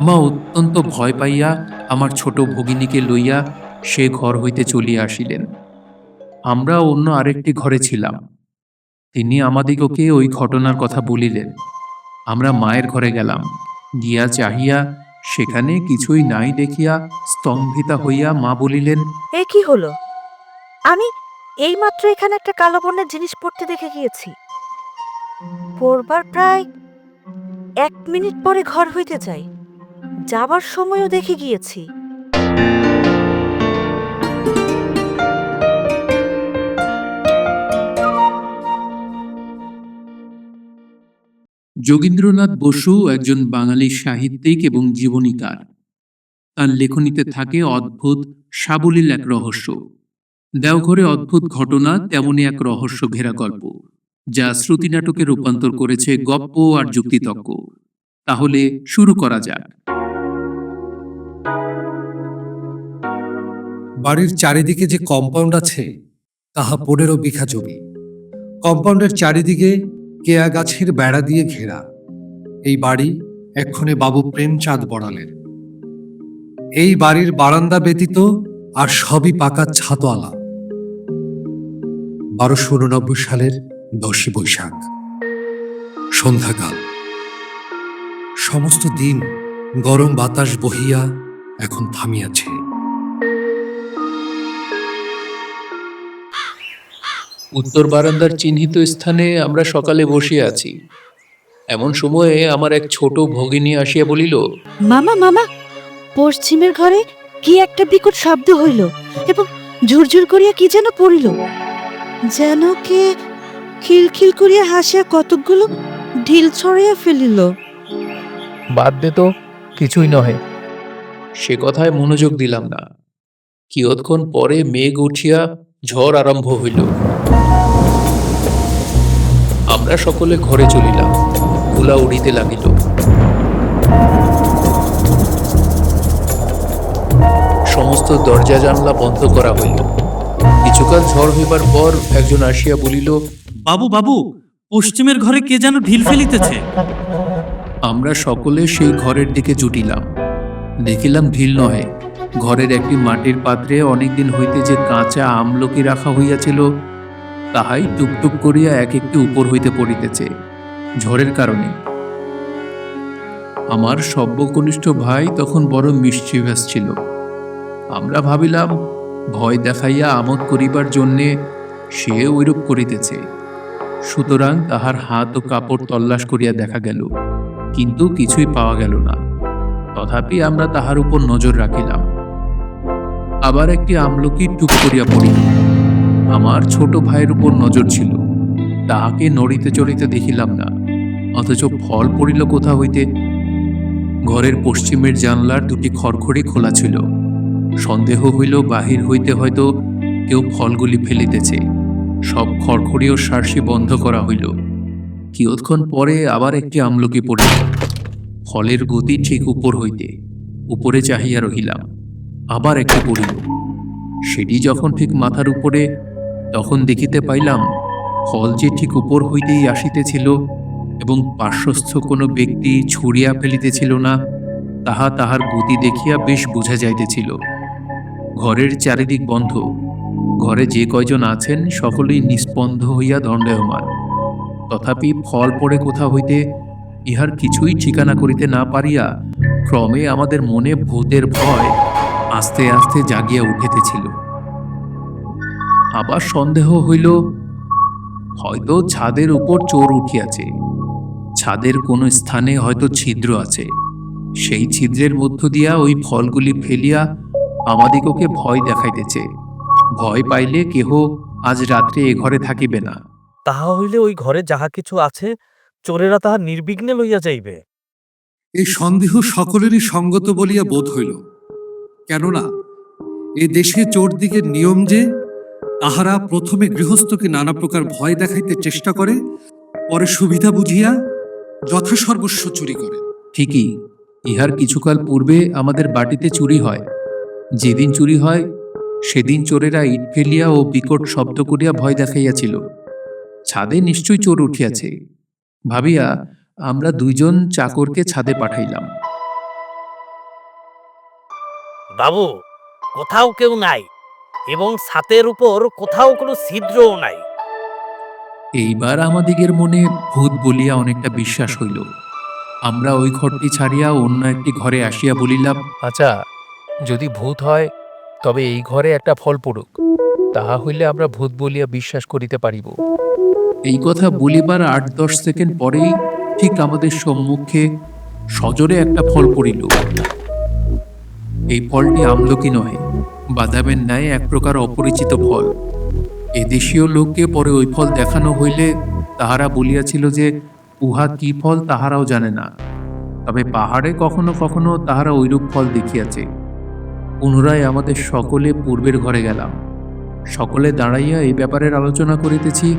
মা অত্যন্ত ভয় পাইয়া আমার ছোট ভগিনীকে লইয়া সে ঘর হইতে চলিয়া আসিলেন। আমরা অন্য আরেকটি ঘরে ছিলাম। তিনি আমাদিগকে ওই ঘটনার কথা বলিলেন। আমরা মায়ের ঘরে গেলাম। গিয়া চাহিয়া সেখানে কিছুই নাই দেখিয়া স্তম্ভিতা হইয়া মা বলিলেন, এ কি হলো? আমি এইমাত্র এখানে একটা কালো বর্ণের জিনিস পড়তে দেখে গিয়েছি। পড়বার প্রায় 1 মিনিট পরে ঘর হইতে যাই। যাবার সময়ও দেখে গিয়েছি। যোগীন্দ্রনাথ বসু একজন বাঙালি সাহিত্যিক এবং জীবনীকার। তার লেখনীতে থাকে অদ্ভুত সাবলীল এক রহস্য। দেওঘরে অদ্ভুত ঘটনা তেমনই এক রহস্য ঘেরা গল্প, যা শ্রুতি নাটকে রূপান্তর করেছে গপ্প আর যুক্তিতক্ক। তাহলে শুরু করা যাক। বাড়ির চারিদিকে যে কম্পাউন্ড আছে তাহা 15 বিঘা জমি। কম্পাউন্ডের চারিদিকে কেয়া গাছের বেড়া দিয়ে ঘেরা। এই বাড়ি এক্ষণে বাবু প্রেমচাঁদ বড়ালের। এই বাড়ির বারান্দা ব্যতীত আর সবই পাকা ছাতওয়ালা। 1289 সালের 10ই বৈশাখ সন্ধ্যাকাল। সমস্ত দিন গরম বাতাস বহিয়া এখন থামিয়াছে। উত্তর বারান্দার চিহ্নিত স্থানে আমরা সকালে বসিয়া আছি। এমন সময়ে আমার এক ছোট ভগিনী আসিয়া বলিল, মামা মামা, পশ্চিমের ঘরে কি একটা বিকট শব্দ হইল এবং ঝুরঝুর করিয়া কি যেন পড়িল। যেন কে খিলখিল করিয়া হাসিয়া কতকগুলো ঢিল ছড়াইয়া ফেলিল। বাদ দে তো, কিছুই নহে। সে কথায় মনোযোগ দিলাম না। কিয়ৎক্ষণ পরে মেঘ উঠিয়া ঝড় আরম্ভ হইল। আমরা সকলে ঘরে চলিলাম। কুলা উড়িতে লাগিল। সমস্ত দরজা জানলা বন্ধ করা হইল। কিছুকাল ঝড় হইবার পর একজন আসিয়া বলিল, বাবু বাবু, পশ্চিমের ঘরে কে যেন ঢিল ফেলিতেছে। আমরা সকলে সেই ঘরের দিকে জুটিলাম। দেখিলাম ঢিল নহে, ঘরের একটি মাটির পাত্রে অনেকদিন হইতে যে কাঁচা আমলকি রাখা হইয়াছিল, তাহাই টুকটুক করিয়া এক একটি উপর হইতে পড়িতেছে, ঝড়ের কারণে। আমার সর্বকনিষ্ঠ ভাই তখন বড় মিসচিভিয়াস ছিল। আমরা ভাবিলাম ভয় দেখাইয়া আমোদ করিবার জন্যে সে ঐরূপ করিতেছে। সুতরাং তাহার হাত ও কাপড় তল্লাশ করিয়া দেখা গেল, কিন্তু কিছুই পাওয়া গেল না। তথাপি আমরা তাহার উপর নজর রাখিলাম। আবার একটি আমলকি টুক করিয়া পড়িল। আমার ছোট ভাইয়ের উপর নজর ছিল। তাহাকে নড়িতে চড়িতে দেখিলাম না, অথচ ফল পড়িল কোথা হইতে। ঘরের পশ্চিমের জানলার দুটি খড়খড়ি খোলা ছিল। সন্দেহ হইল বাহির হইতে হয়তো কেউ ফলগুলি ফেলিতেছে। সব খড়খড়ি ও সার্সি বন্ধ করা হইল। কিয়ৎক্ষণ পরে আবার একটি আমলকি পড়িল, ফলের গতি ঠিক উপর হইতে। উপরে চাহিয়া রহিলাম। আবার একটি পড়িল। সেটি যখন ঠিক মাথার উপরে, তখন দেখিতে পাইলাম ফল যে ঠিক উপর হইতেই আসিতেছিল এবং পার্শ্বস্থ কোনো ব্যক্তি ছুঁড়িয়া ফেলিতেছিল না, তাহা তাহার গতি দেখিয়া বেশ বোঝা যাইতেছিল। ঘরের চারিদিক বন্ধ। ঘরে যে কয়জন আছেন সকলেই নিস্পন্দ হইয়া দণ্ডায়মান। তথাপি ফল পড়ে কোথা হইতে ইহার কিছুই ঠিকানা করিতে না পারিয়া ক্রমে আমাদের মনে ভূতের ভয় আস্তে আস্তে জাগিয়া উঠিতেছিল। আবার সন্দেহ হইল হয়তো ছাদের উপর চোর উঠিয়াছে। ছাদের কোনো স্থানে হয়তো ছিদ্র আছে। সেই ছিদ্রের মধ্য দিয়া ওই ফলগুলি ফেলিয়া আমাদিগকে ভয় দেখাইতেছে। ভয় পাইলে কেহ আজ রাত্রে এ ঘরে থাকিবে না। তাহা হইলে ওই ঘরে যাহা কিছু আছে, চোরেরা তাহা নির্বিঘ্নে লইয়া যাইবে। এই সন্দেহ সকলেরই সঙ্গত বলিয়া বোধ হইল। কেননা এ দেশে চোরদিগের নিয়ম যে তাহারা প্রথমে গৃহস্থকে নানা প্রকার ভয় দেখাইতে চেষ্টা করে, পরে সুবিধা বুঝিয়া যথাসর্বস্ব চুরি করে। ঠিকই, ইহার কিছুকাল পূর্বে আমাদের বাটিতে চুরি হয়। যেদিন চুরি হয় সেদিন চোরেরা ইট ফেলিয়া ও বিকট শব্দ করিয়া ভয় দেখাইয়াছিল। ছাদে নিশ্চয়ই চোর উঠিয়াছে ভাবিয়া আমরা দুইজন চাকরকে ছাদে পাঠাইলাম। বাবু, কোথাও কেউ নাই এবং ছাতের উপর কোথাও কোনো ছিদ্রও নাই। এইবার আমাদিগের মনে ভূত বলিয়া অনেকটা বিশ্বাস হইল। আমরা ওই ঘরটি ছাড়িয়া অন্য একটি ঘরে আসিয়া বলিলাম, আচ্ছা, যদি ভূত হয় তবে এই ঘরে একটা ফল পড়ুক, তাহা হইলে আমরা ভূত বলিয়া বিশ্বাস করিতে পারিব। এই কথা বলিবার ৮-১০ সেকেন্ড পরেই ঠিক আমাদের সম্মুখে সজোরে একটা ফল পড়িল। এই ফলটি আমলকি নহে, বাদামের ন্যায় এক প্রকার অপরিচিত ফল। এদেশীয় লোককে পরে ওই ফল দেখানো হইলে তাহারা বলিয়াছিল যে উহা কি ফল তাহারাও জানে না, তবে পাহাড়ে কখনো কখনো তাহারা ঐরূপ ফল দেখিয়াছে। পুনরায় আমাদের সকলে পূর্বের ঘরে গেলাম। সকলে দাঁড়াইয়া এই ব্যাপারের আলোচনা করিতেছি,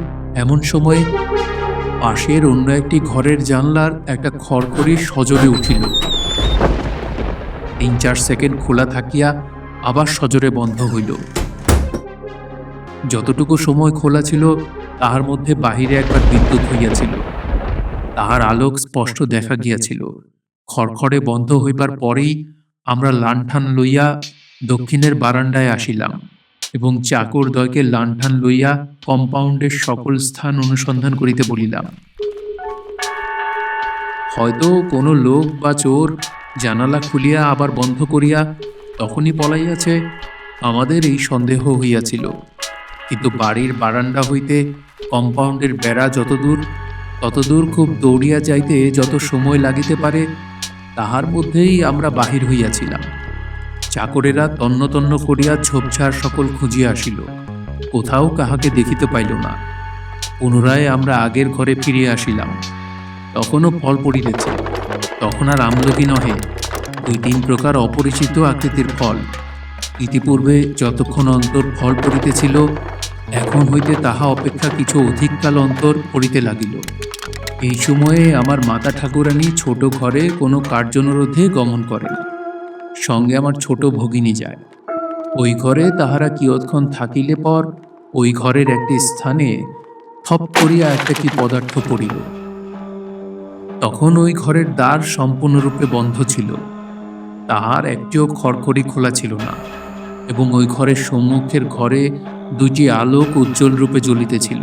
এমন সময় পাশের অন্য একটি ঘরের জানলার একটা খড়খড়ি সজোরে উঠিল। ৩-৪ সেকেন্ড খোলা থাকিয়া আবার সজোরে বন্ধ হইল। যতটুকু সময় খোলা ছিল তাহার মধ্যে বাহিরে একবার বিদ্যুৎ হইয়াছিল, তাহার আলোক স্পষ্ট দেখা গিয়াছিল। খড়খড়ে বন্ধ হইবার পরেই আমরা লাণ্ঠান লইয়া দক্ষিণের বারান্দায় আসিলাম এবং চাকরদ্বয়কে লাণ্ঠান লইয়া কম্পাউন্ডের সকল স্থান অনুসন্ধান করিতে বলিলাম। হয়তো কোনো লোক বা চোর জানালা খুলিয়া আবার বন্ধ করিয়া তখনই পলাইয়াছে, আমাদের এই সন্দেহ হইয়াছিল। কিন্তু বাড়ির বারান্দা হইতে কম্পাউন্ডের বেড়া ততদূর খুব দৌড়িয়া যাইতে যত সময় লাগিতে পারে, তাহার মধ্যেই আমরা বাহির হইয়াছিলাম। চাকরেরা তন্ন তন্ন করিয়া ঝোপঝাড় সকল খুঁজিয়া আসিল, কোথাও কাহাকে দেখিতে পাইল না। পুনরায় আমরা আগের ঘরে ফিরিয়া আসিলাম, তখনও ফল পড়িতেছে। তখন আর আমলকি নহে, ২-৩ প্রকার অপরিচিত আকৃতির ফল। ইতিপূর্বে যতক্ষণ অন্তর ফল পড়িতেছিল, এখন হইতে তাহা অপেক্ষা কিছু অধিককাল অন্তর পড়িতে লাগিল। এই সময়ে আমার মাতা ঠাকুরানী ছোট ঘরে কোনো কার্যানুরোধে গমন করেন, সঙ্গে আমার ছোট ভগিনী যায়। ওই ঘরে তাহারা কিয়ৎক্ষণ থাকিলে পর ওই ঘরের একটি স্থানে থপ করিয়া একটা কি পদার্থ পড়িল। তখন ওই ঘরের দ্বার সম্পূর্ণরূপে বন্ধ ছিল, তাহার একটিও খড়খড়ি খোলা ছিল না, এবং ওই ঘরের সম্মুখের ঘরে ২টি আলোক উজ্জ্বল রূপে জ্বলিতেছিল।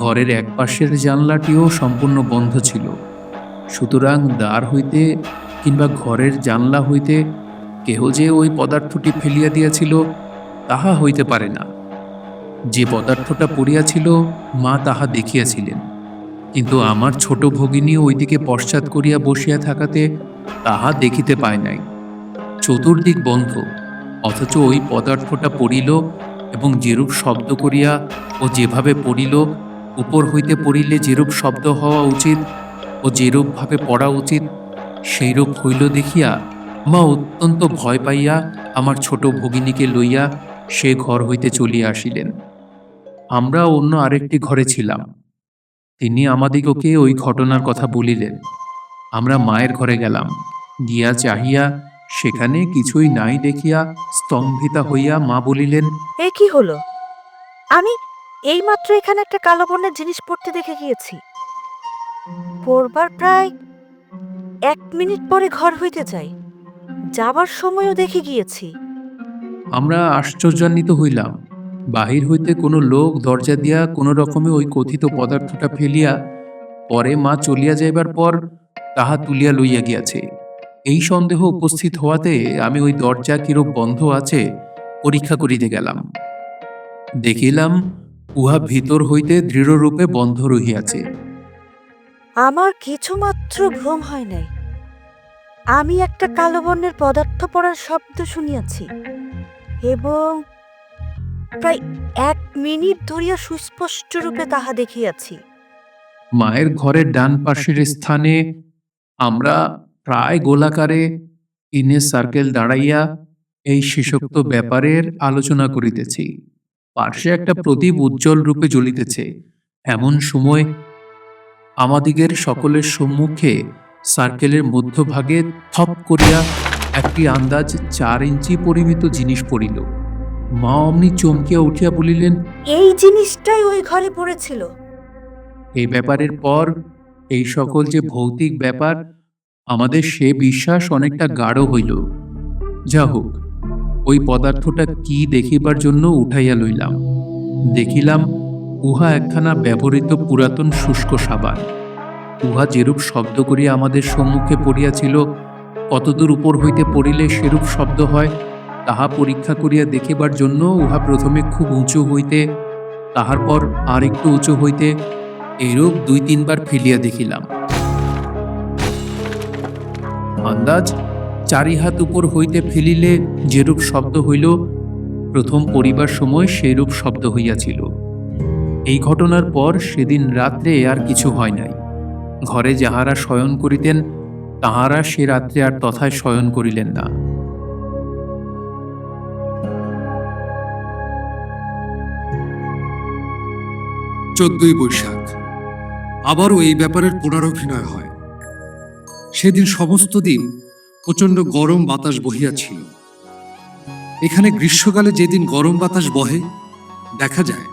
ঘরের এক পাশের জানলাটিও সম্পূর্ণ বন্ধ ছিল। সুতরাং দ্বার হইতে কিংবা ঘরের জানলা হইতে কেহ যে ওই পদার্থটি ফেলিয়া দিয়াছিল তাহা হইতে পারে না। যে পদার্থটা পড়িয়াছিল মা তাহা দেখিয়াছিলেন, কিন্তু আমার ছোট ভগিনী ওইদিকে পশ্চাৎ করিয়া বসিয়া থাকাতে তাহা দেখিতে পায় নাই। চতুর্দিক বন্ধ, অথচ ওই পদার্থটা পড়িল এবং যেরূপ শব্দ করিয়া ও যেভাবে পড়িল, উপর হইতে পড়িলে যেরূপ শব্দ হওয়া উচিত ও যেরূপভাবে পড়া উচিত সেইরূপ হইল দেখিয়া মা অত্যন্ত ভয় পাইয়া আমার ছোট ভগিনীকে লইয়া সে ঘর হইতে চলিয়া আসিলেন। আমরা অন্য আরেকটি ঘরে ছিলাম। তিনি আমাদিগকে ওই ঘটনার কথা বলিলেন। আমরা মায়ের ঘরে গেলাম, গিয়া চাহিয়া সেখানে কিছুই নাই দেখিয়া স্তম্ভিতা হইয়া মা বলিলেন, এ কি হলো? আমি এইমাত্র এখানে একটা কালো বর্ণের জিনিস পড়তে দেখে গিয়েছি। পড়বার প্রায় ১ মিনিট পরে ঘর হইতে যাই, যাবার সময়ও দেখে গিয়েছি। আমরা আশ্চর্যান্বিত হইলাম। বাহির হইতে কোনো লোক দরজা দিয়া কোনো রকমে ওই কথিত পদার্থটা ফেলিয়া পরে মা চলিয়া যাইবার পর তাহা তুলিয়া লইয়া গিয়াছে। এই সন্দেহ উপস্থিত হওয়াতে আমি ওই দরজা কিরূপ বন্ধ আছে পরীক্ষা করিতে গেলাম। দেখিলাম উহা ভিতর হইতে দৃঢ়রূপে বন্ধ রহিয়াছে। আমার কিছুমাত্র ভ্রম হয় নাই। আমি একটা কালো বর্ণের পদার্থ পড়ার শব্দ শুনিয়াছি এবং প্রায় ১ মিনিট ধরিয়া সুস্পষ্ট রূপে তাহা দেখিয়াছি। মায়ের ঘরের ডান পাশের স্থানে আমরা প্রায় গোলাকারে ইনে সার্কেল দাঁড়াইয়া এই শেষোক্ত ব্যাপারের আলোচনা করিতেছি। পার্শ্বে একটা প্রদীপ উজ্জ্বল রূপে জ্বলিতেছে। এমন সময় আমাদিগের সকলের সম্মুখে সার্কেলের মধ্যভাগে থপ করিয়া একটি আন্দাজ ৪ ইঞ্চি পরিমিত জিনিস পড়িল। মা অমনি চমকিয়া উঠিয়া বলিলেন, এই জিনিসটাই ওই ঘরে পড়েছিল। এই ব্যাপারের পর এই সকল যে ভৌতিক ব্যাপার, আমাদের সে বিশ্বাস অনেকটা গাঢ় হইল। যা হোক, ওই পদার্থটা কি দেখিবার জন্য উঠাইয়া লইলাম। দেখিলাম উহা একখানা ব্যবহৃত পুরাতন শুষ্ক সাবান। উহা যেরূপ শব্দ করিয়া আমাদের সম্মুখে পড়িয়াছিল, কতদূর উপর হইতে পড়িলে সেরূপ শব্দ হয় তাহা পরীক্ষা করিয়া দেখিবার জন্য উহা প্রথমে খুব উঁচু হইতে, তাহার পর আর একটু উঁচু হইতে, এইরূপ 2-3 বার ফেলিয়া দেখিলাম। আন্দাজ 4 হাত উপর হইতে ফেলিলে যেরূপ শব্দ হইল, প্রথম পড়িবার সময় সেইরূপ শব্দ হইয়াছিল। এই ঘটনার পর সেদিন রাত্রে আর কিছু হয় নাই। ঘরে যাহারা শয়ন করিতেন তাহারা সে রাত্রে আর তথায় শয়ন করিলেন না। 14ই বৈশাখ আবারও এই ব্যাপারের পুনরভিনয় হয়। সেদিন সমস্ত দিন প্রচণ্ড গরম বাতাস বহিয়াছিল। এখানে গ্রীষ্মকালে যেদিন গরম বাতাস বহে, দেখা যায়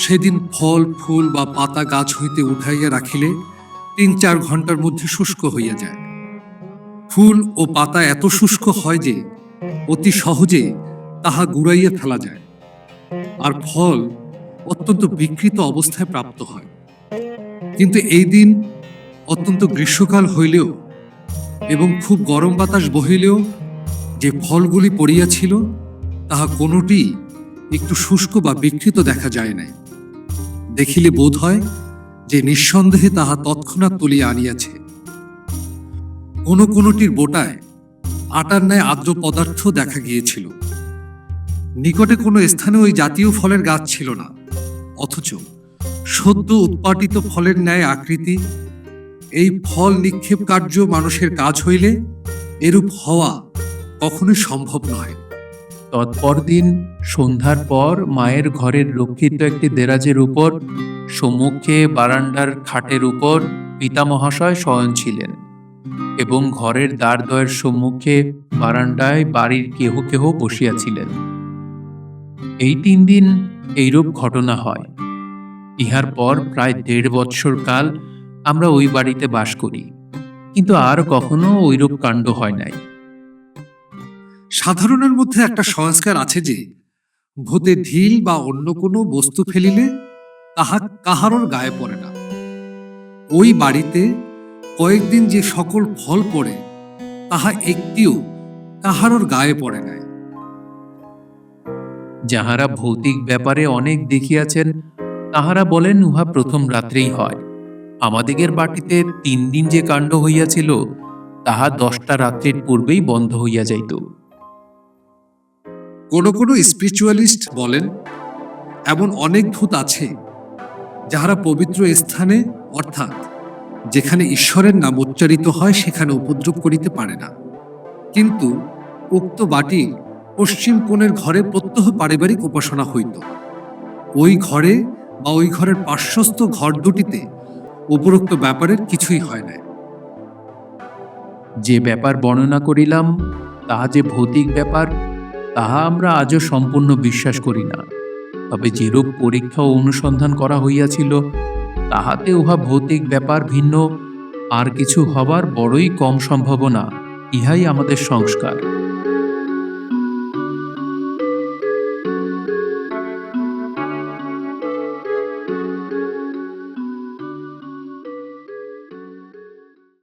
সেদিন ফল ফুল বা পাতা গাছ হইতে উঠাইয়া রাখিলে 3-4 ঘন্টার মধ্যে শুষ্ক হইয়া যায়। ফুল ও পাতা এত শুষ্ক হয় যে অতি সহজে তাহা গুড়াইয়া ফেলা যায়, আর ফল অত্যন্ত বিকৃত অবস্থায় প্রাপ্ত হয়। কিন্তু এই দিন অত্যন্ত গ্রীষ্মকাল হইলেও এবং খুব গরম বাতাস বহিলেও যে ফলগুলি পড়িয়াছিল তাহা কোনোটি একটু শুষ্ক বা বিকৃত দেখা যায় নাই। দেখিলে বোধ হয় যে নিঃসন্দেহে তাহা তৎক্ষণাৎ তুলিয়া আনিয়াছে। কোনোটির বোটায় আটার ন্যায় আর্দ্র পদার্থ দেখা গিয়েছিল। নিকটে কোনো স্থানে ওই জাতীয় ফলের গাছ ছিল না, অথচ সদ্য উৎপাটিত ফলের ন্যায় আকৃতি। এই ফল নিক্ষেপ কার্য মানুষের কাজ হইলে এরূপ হওয়া কখনোই সম্ভব নয়। তৎপর দিন সন্ধ্যার পর মায়ের ঘরের রক্ষিত একটি দেরাজের উপর সম্মুখে বারান্দার খাটের উপর পিতামহাশয় শয়ন ছিলেন, এবং ঘরের দ্বারদ্বয়ের সম্মুখে বারান্দায় বাড়ির কেহ কেহ বসিয়াছিলেন। এই 3 দিন এইরূপ ঘটনা হয়। ইহার পর প্রায় 1.5 বৎসর কাল আমরা ওই বাড়িতে বাস করি, কিন্তু আর কখনো ওইরূপ কাণ্ড হয় নাই। সাধারণের মধ্যে একটা সংস্কার আছে যে ভূতে ঢিল বা অন্য কোনো বস্তু ফেলিলে তাহা কাহারোর গায়ে পড়ে না। ওই বাড়িতে কয়েকদিন যে সকল ফল পড়ে তাহা একটিও কাহারোর গায়ে পড়ে নাই। যাহারা ভৌতিক ব্যাপারে অনেক দেখিয়াছেন তাহারা বলেন উহা প্রথম রাত্রেই হয়। আমাদিগের বাটিতে 3 দিন যে কাণ্ড হইয়াছিল তাহা 10টা রাত্রির পূর্বেই বন্ধ হইয়া যাইত। কোনো স্পিরিচুয়ালিস্ট বলেন এমন অনেক ভূত আছে যাহারা পবিত্র স্থানে, অর্থাৎ যেখানে ঈশ্বরের নাম উচ্চারিত হয় সেখানে উপদ্রব করিতে পারে না। কিন্তু উক্ত বাটি পশ্চিম কোণের ঘরে প্রত্যহ পারিবারিক উপাসনা হইত। ওই ঘরে বা ওই ঘরের পার্শ্বস্থ ঘর দুটিতে উপরোক্ত ব্যাপারের কিছুই হয় না। যে ব্যাপার বর্ণনা করিলাম তাহা যে ভৌতিক ব্যাপার তাহা আমরা আজও সম্পূর্ণ বিশ্বাস করি না। তবে যেরূপ পরীক্ষা ও অনুসন্ধান করা হইয়াছিল তাহাতে উহা ভৌতিক ব্যাপার ভিন্ন আর কিছু হবার বড়ই কম সম্ভাবনা, ইহাই আমাদের সংস্কার।